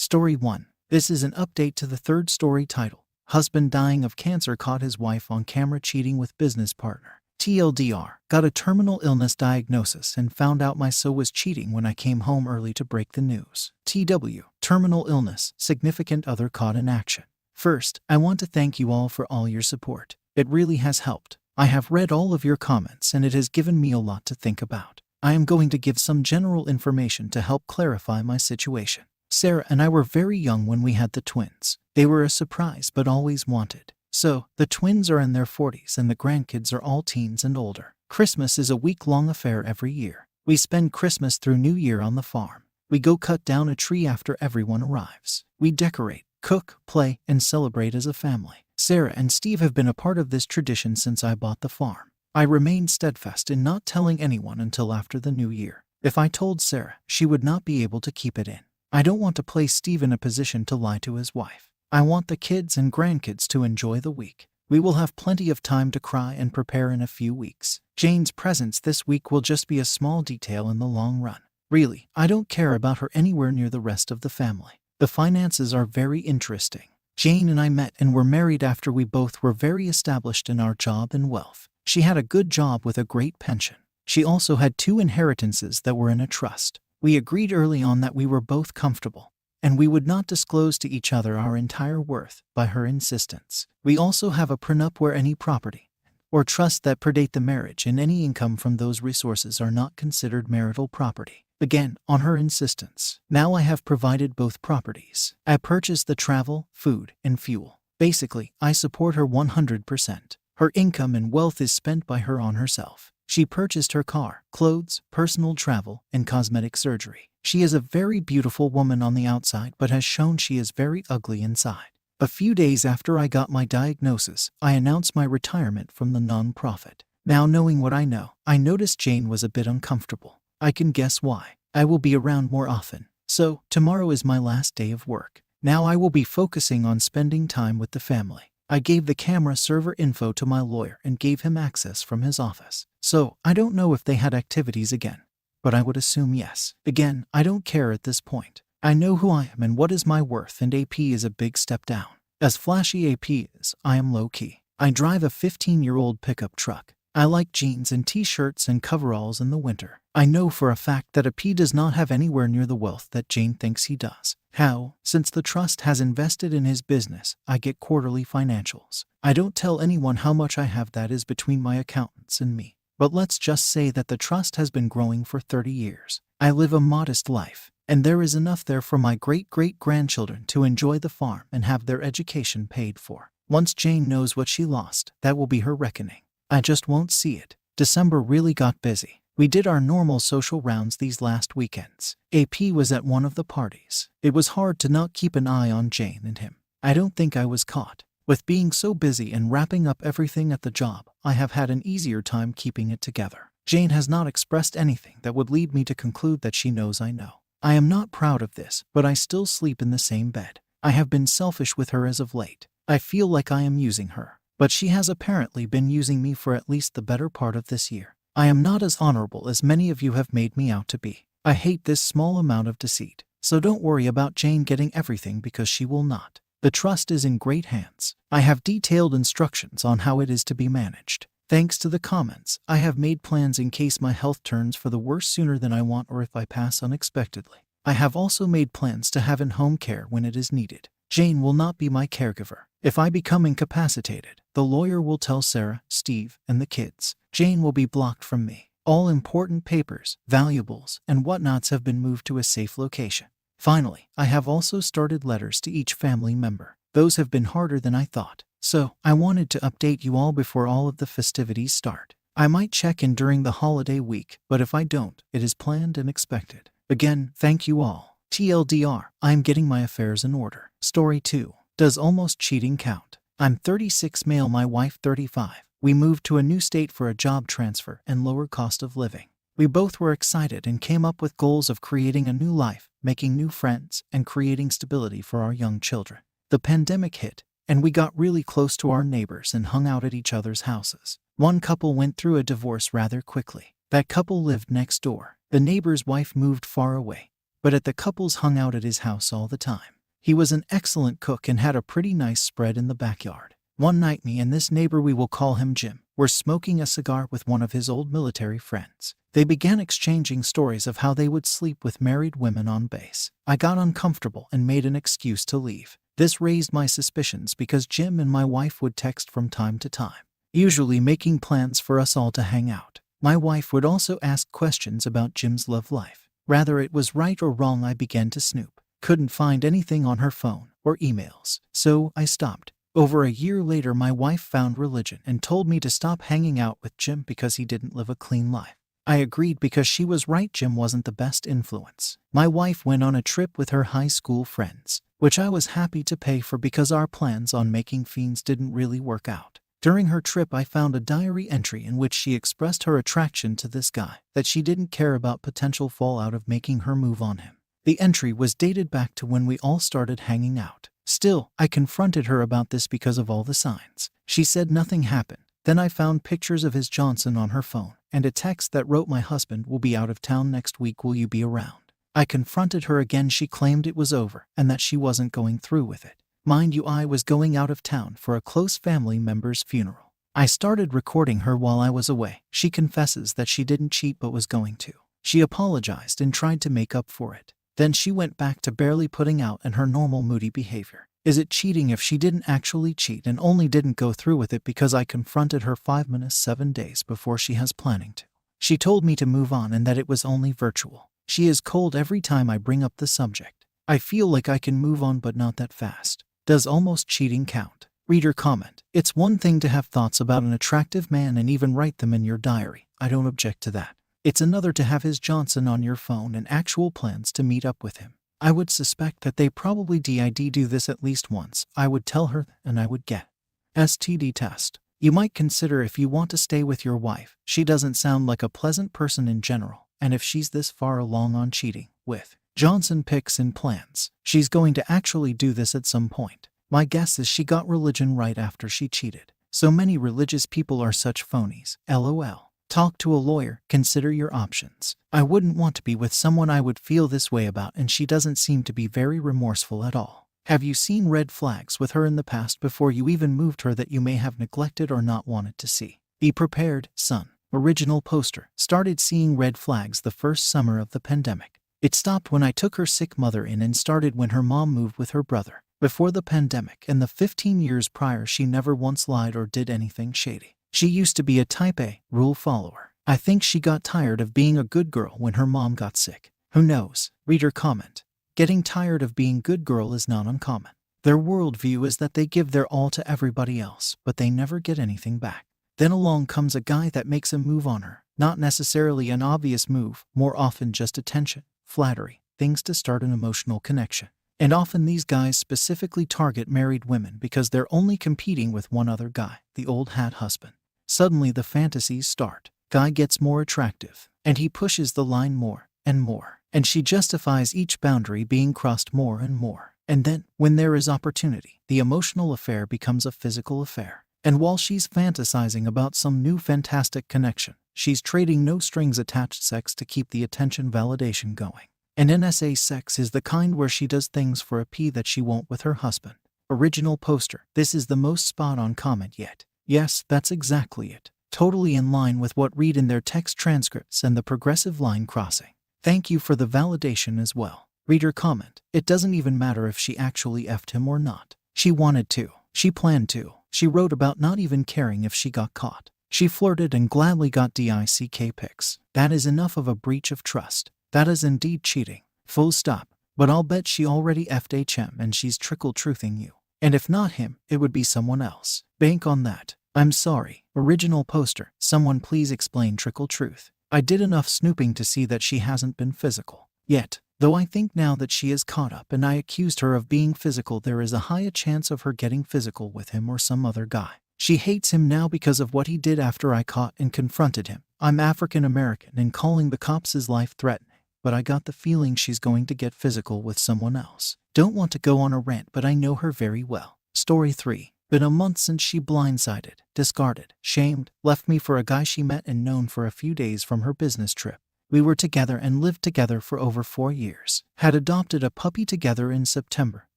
Story 1. This is an update to the third story title. Husband dying of cancer caught his wife on camera cheating with business partner. TLDR. Got a terminal illness diagnosis and found out my so was cheating when I came home early to break the news. TW. Terminal illness. Significant other caught in action. First, I want to thank you all for all your support. It really has helped. I have read all of your comments and it has given me a lot to think about. I am going to give some general information to help clarify my situation. Sarah and I were very young when we had the twins. They were a surprise but always wanted. So, the twins are in their 40s and the grandkids are all teens and older. Christmas is a week-long affair every year. We spend Christmas through New Year on the farm. We go cut down a tree after everyone arrives. We decorate, cook, play, and celebrate as a family. Sarah and Steve have been a part of this tradition since I bought the farm. I remained steadfast in not telling anyone until after the new year. If I told Sarah, she would not be able to keep it in. I don't want to place Steve in a position to lie to his wife. I want the kids and grandkids to enjoy the week. We will have plenty of time to cry and prepare in a few weeks. Jane's presence this week will just be a small detail in the long run. Really, I don't care about her anywhere near the rest of the family. The finances are very interesting. Jane and I met and were married after we both were very established in our job and wealth. She had a good job with a great pension. She also had 2 inheritances that were in a trust. We agreed early on that we were both comfortable, and we would not disclose to each other our entire worth by her insistence. We also have a prenup where any property or trust that predate the marriage and any income from those resources are not considered marital property. Again, on her insistence. Now I have provided both properties. I purchased the travel, food, and fuel. Basically, I support her 100%. Her income and wealth is spent by her on herself. She purchased her car, clothes, personal travel, and cosmetic surgery. She is a very beautiful woman on the outside but has shown she is very ugly inside. A few days after I got my diagnosis, I announced my retirement from the non-profit. Now knowing what I know, I noticed Jane was a bit uncomfortable. I can guess why. I will be around more often. So, tomorrow is my last day of work. Now I will be focusing on spending time with the family. I gave the camera server info to my lawyer and gave him access from his office. So, I don't know if they had activities again, but I would assume yes. Again, I don't care at this point. I know who I am and what is my worth, and AP is a big step down. As flashy AP is, I am low-key. I drive a 15-year-old pickup truck. I like jeans and t-shirts and coveralls in the winter. I know for a fact that AP does not have anywhere near the wealth that Jane thinks he does. How? Since the trust has invested in his business, I get quarterly financials. I don't tell anyone how much I have, that is between my accountants and me. But let's just say that the trust has been growing for 30 years. I live a modest life, and there is enough there for my great-great-grandchildren to enjoy the farm and have their education paid for. Once Jane knows what she lost, that will be her reckoning. I just won't see it. December really got busy. We did our normal social rounds these last weekends. AP was at one of the parties. It was hard to not keep an eye on Jane and him. I don't think I was caught. With being so busy and wrapping up everything at the job, I have had an easier time keeping it together. Jane has not expressed anything that would lead me to conclude that she knows I know. I am not proud of this, but I still sleep in the same bed. I have been selfish with her as of late. I feel like I am using her, but she has apparently been using me for at least the better part of this year. I am not as honorable as many of you have made me out to be. I hate this small amount of deceit. So don't worry about Jane getting everything, because she will not. The trust is in great hands. I have detailed instructions on how it is to be managed. Thanks to the comments, I have made plans in case my health turns for the worse sooner than I want, or if I pass unexpectedly. I have also made plans to have in-home care when it is needed. Jane will not be my caregiver. If I become incapacitated, the lawyer will tell Sarah, Steve, and the kids. Jane will be blocked from me. All important papers, valuables, and whatnots have been moved to a safe location. Finally, I have also started letters to each family member. Those have been harder than I thought. So, I wanted to update you all before all of the festivities start. I might check in during the holiday week, but if I don't, it is planned and expected. Again, thank you all. TLDR, I am getting my affairs in order. Story 2. Does almost cheating count? I'm 36, male, my wife 35. We moved to a new state for a job transfer and lower cost of living. We both were excited and came up with goals of creating a new life, making new friends, and creating stability for our young children. The pandemic hit, and we got really close to our neighbors and hung out at each other's houses. One couple went through a divorce rather quickly. That couple lived next door. The neighbor's wife moved far away, but at the couples hung out at his house all the time. He was an excellent cook and had a pretty nice spread in the backyard. One night me and this neighbor, we will call him Jim, were smoking a cigar with one of his old military friends. They began exchanging stories of how they would sleep with married women on base. I got uncomfortable and made an excuse to leave. This raised my suspicions because Jim and my wife would text from time to time, usually making plans for us all to hang out. My wife would also ask questions about Jim's love life. Whether it was right or wrong, I began to snoop. Couldn't find anything on her phone or emails, so I stopped. Over a year later, my wife found religion and told me to stop hanging out with Jim because he didn't live a clean life. I agreed because she was right. Jim wasn't the best influence. My wife went on a trip with her high school friends, which I was happy to pay for because our plans on making fiends didn't really work out. During her trip, I found a diary entry in which she expressed her attraction to this guy, that she didn't care about potential fallout of making her move on him. The entry was dated back to when we all started hanging out. Still, I confronted her about this because of all the signs. She said nothing happened. Then I found pictures of his Johnson on her phone and a text that wrote, "My husband will be out of town next week. Will you be around?" I confronted her again. She claimed it was over and that she wasn't going through with it. Mind you, I was going out of town for a close family member's funeral. I started recording her while I was away. She confesses that she didn't cheat but was going to. She apologized and tried to make up for it. Then she went back to barely putting out and her normal moody behavior. Is it cheating if she didn't actually cheat and only didn't go through with it because I confronted her 5 minutes 7 days before she has planning to? She told me to move on and that it was only virtual. She is cold every time I bring up the subject. I feel like I can move on but not that fast. Does almost cheating count? Reader comment. It's one thing to have thoughts about an attractive man and even write them in your diary. I don't object to that. It's another to have his Johnson on your phone and actual plans to meet up with him. I would suspect that they probably did do this at least once. I would tell her and I would get STD test. You might consider if you want to stay with your wife. She doesn't sound like a pleasant person in general, and if she's this far along on cheating with Johnson pics and plans, she's going to actually do this at some point. My guess is she got religion right after she cheated. So many religious people are such phonies. LOL. Talk to a lawyer, consider your options. I wouldn't want to be with someone I would feel this way about, and she doesn't seem to be very remorseful at all. Have you seen red flags with her in the past before you even moved her that you may have neglected or not wanted to see? Be prepared, son. Original poster. Started seeing red flags the first summer of the pandemic. It stopped when I took her sick mother in and started when her mom moved with her brother. Before the pandemic and the 15 years prior, she never once lied or did anything shady. She used to be a type A rule follower. I think she got tired of being a good girl when her mom got sick. Who knows? Reader comment. Getting tired of being good girl is not uncommon. Their worldview is that they give their all to everybody else, but they never get anything back. Then along comes a guy that makes a move on her. Not necessarily an obvious move, more often just attention, flattery, things to start an emotional connection. And often these guys specifically target married women because they're only competing with one other guy, the old hat husband. Suddenly the fantasies start. Guy gets more attractive, and he pushes the line more and more, and she justifies each boundary being crossed more and more. And then, when there is opportunity, the emotional affair becomes a physical affair. And while she's fantasizing about some new fantastic connection, she's trading no strings attached sex to keep the attention validation going. And NSA sex is the kind where she does things for a P that she won't with her husband. Original poster. This is the most spot-on comment yet. Yes, that's exactly it. Totally in line with what read in their text transcripts and the progressive line crossing. Thank you for the validation as well. Reader comment. It doesn't even matter if she actually effed him or not. She wanted to. She planned to. She wrote about not even caring if she got caught. She flirted and gladly got DICK pics. That is enough of a breach of trust. That is indeed cheating. Full stop. But I'll bet she already effed HM and she's trickle-truthing you. And if not him, it would be someone else. Bank on that. I'm sorry. Original poster. Someone please explain trickle-truth. I did enough snooping to see that she hasn't been physical yet. Though I think now that she is caught up and I accused her of being physical, there is a high chance of her getting physical with him or some other guy. She hates him now because of what he did after I caught and confronted him. I'm African American and calling the cops is life-threatening, but I got the feeling she's going to get physical with someone else. Don't want to go on a rant, but I know her very well. Story 3. Been a month since she blindsided, discarded, shamed, left me for a guy she met and known for a few days from her business trip. We were together and lived together for over 4 years. Had adopted a puppy together in September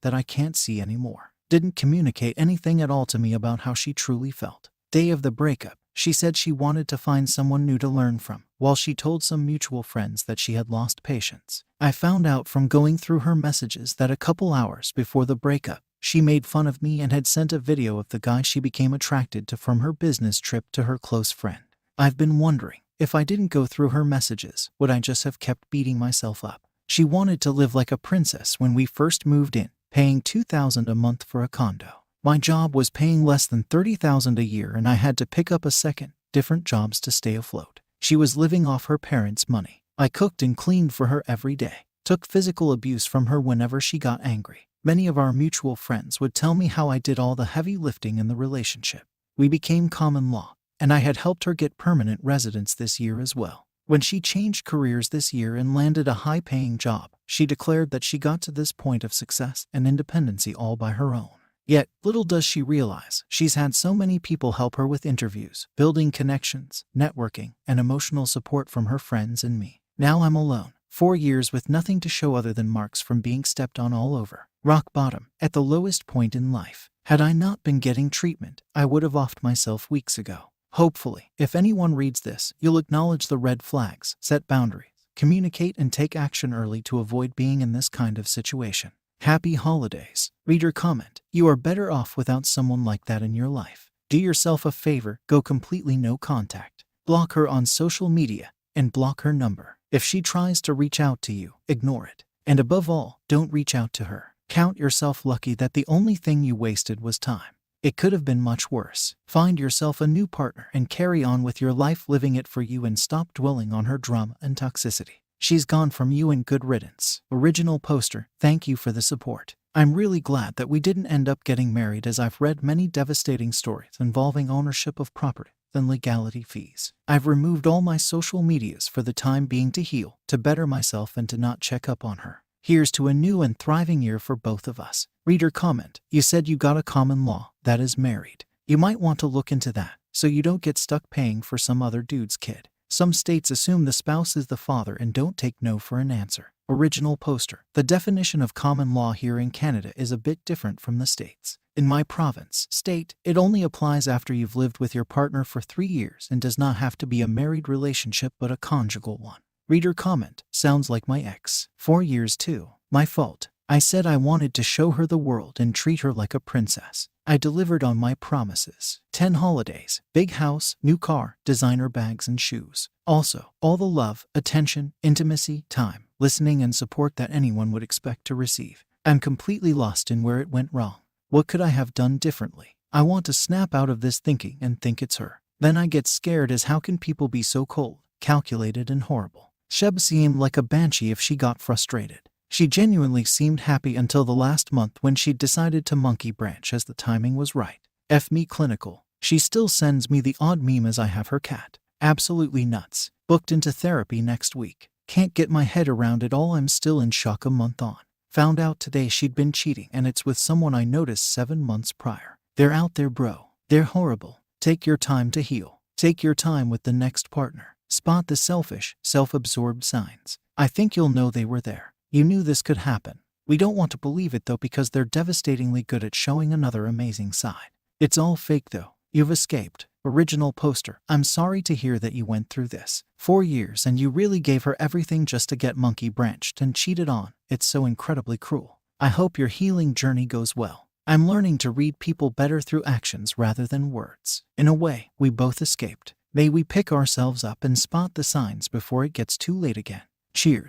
that I can't see anymore. Didn't communicate anything at all to me about how she truly felt. Day of the breakup, she said she wanted to find someone new to learn from, while she told some mutual friends that she had lost patience. I found out from going through her messages that a couple hours before the breakup, she made fun of me and had sent a video of the guy she became attracted to from her business trip to her close friend. I've been wondering, if I didn't go through her messages, would I just have kept beating myself up? She wanted to live like a princess when we first moved in, paying $2,000 a month for a condo. My job was paying less than $30,000 a year and I had to pick up different jobs to stay afloat. She was living off her parents' money. I cooked and cleaned for her every day, took physical abuse from her whenever she got angry. Many of our mutual friends would tell me how I did all the heavy lifting in the relationship. We became common law, and I had helped her get permanent residence this year as well. When she changed careers this year and landed a high-paying job, she declared that she got to this point of success and independency all by her own. Yet, little does she realize, she's had so many people help her with interviews, building connections, networking, and emotional support from her friends and me. Now I'm alone, 4 years with nothing to show other than marks from being stepped on all over. Rock bottom, at the lowest point in life. Had I not been getting treatment, I would have offed myself weeks ago. Hopefully, if anyone reads this, you'll acknowledge the red flags, set boundaries, communicate and take action early to avoid being in this kind of situation. Happy holidays. Reader comment. You are better off without someone like that in your life. Do yourself a favor, go completely no contact. Block her on social media, and block her number. If she tries to reach out to you, ignore it. And above all, don't reach out to her. Count yourself lucky that the only thing you wasted was time. It could have been much worse. Find yourself a new partner and carry on with your life living it for you and stop dwelling on her drama and toxicity. She's gone from you and good riddance. Original poster, thank you for the support. I'm really glad that we didn't end up getting married as I've read many devastating stories involving ownership of property and legality fees. I've removed all my social medias for the time being to heal, to better myself and to not check up on her. Here's to a new and thriving year for both of us. Reader comment. You said you got a common law, that is married. You might want to look into that, so you don't get stuck paying for some other dude's kid. Some states assume the spouse is the father and don't take no for an answer. Original poster. The definition of common law here in Canada is a bit different from the states. In my province, state, it only applies after you've lived with your partner for 3 years and does not have to be a married relationship but a conjugal one. Reader comment. Sounds like my ex. 4 years too. My fault. I said I wanted to show her the world and treat her like a princess. I delivered on my promises. 10 holidays, big house, new car, designer bags and shoes. Also, all the love, attention, intimacy, time, listening and support that anyone would expect to receive. I'm completely lost in where it went wrong. What could I have done differently? I want to snap out of this thinking and think it's her. Then I get scared as how can people be so cold, calculated and horrible. Sheb seemed like a banshee if she got frustrated. She genuinely seemed happy until the last month when she decided to monkey branch as the timing was right. F me clinical. She still sends me the odd meme as I have her cat. Absolutely nuts. Booked into therapy next week. Can't get my head around it all. I'm still in shock a month on. Found out today she'd been cheating and it's with someone I noticed 7 months prior. They're out there, bro. They're horrible. Take your time to heal. Take your time with the next partner. Spot the selfish, self-absorbed signs. I think you'll know they were there. You knew this could happen. We don't want to believe it though because they're devastatingly good at showing another amazing side. It's all fake though. You've escaped. Original poster. I'm sorry to hear that you went through this. 4 years and you really gave her everything just to get monkey branched and cheated on. It's so incredibly cruel. I hope your healing journey goes well. I'm learning to read people better through actions rather than words. In a way, we both escaped. May we pick ourselves up and spot the signs before it gets too late again. Cheers.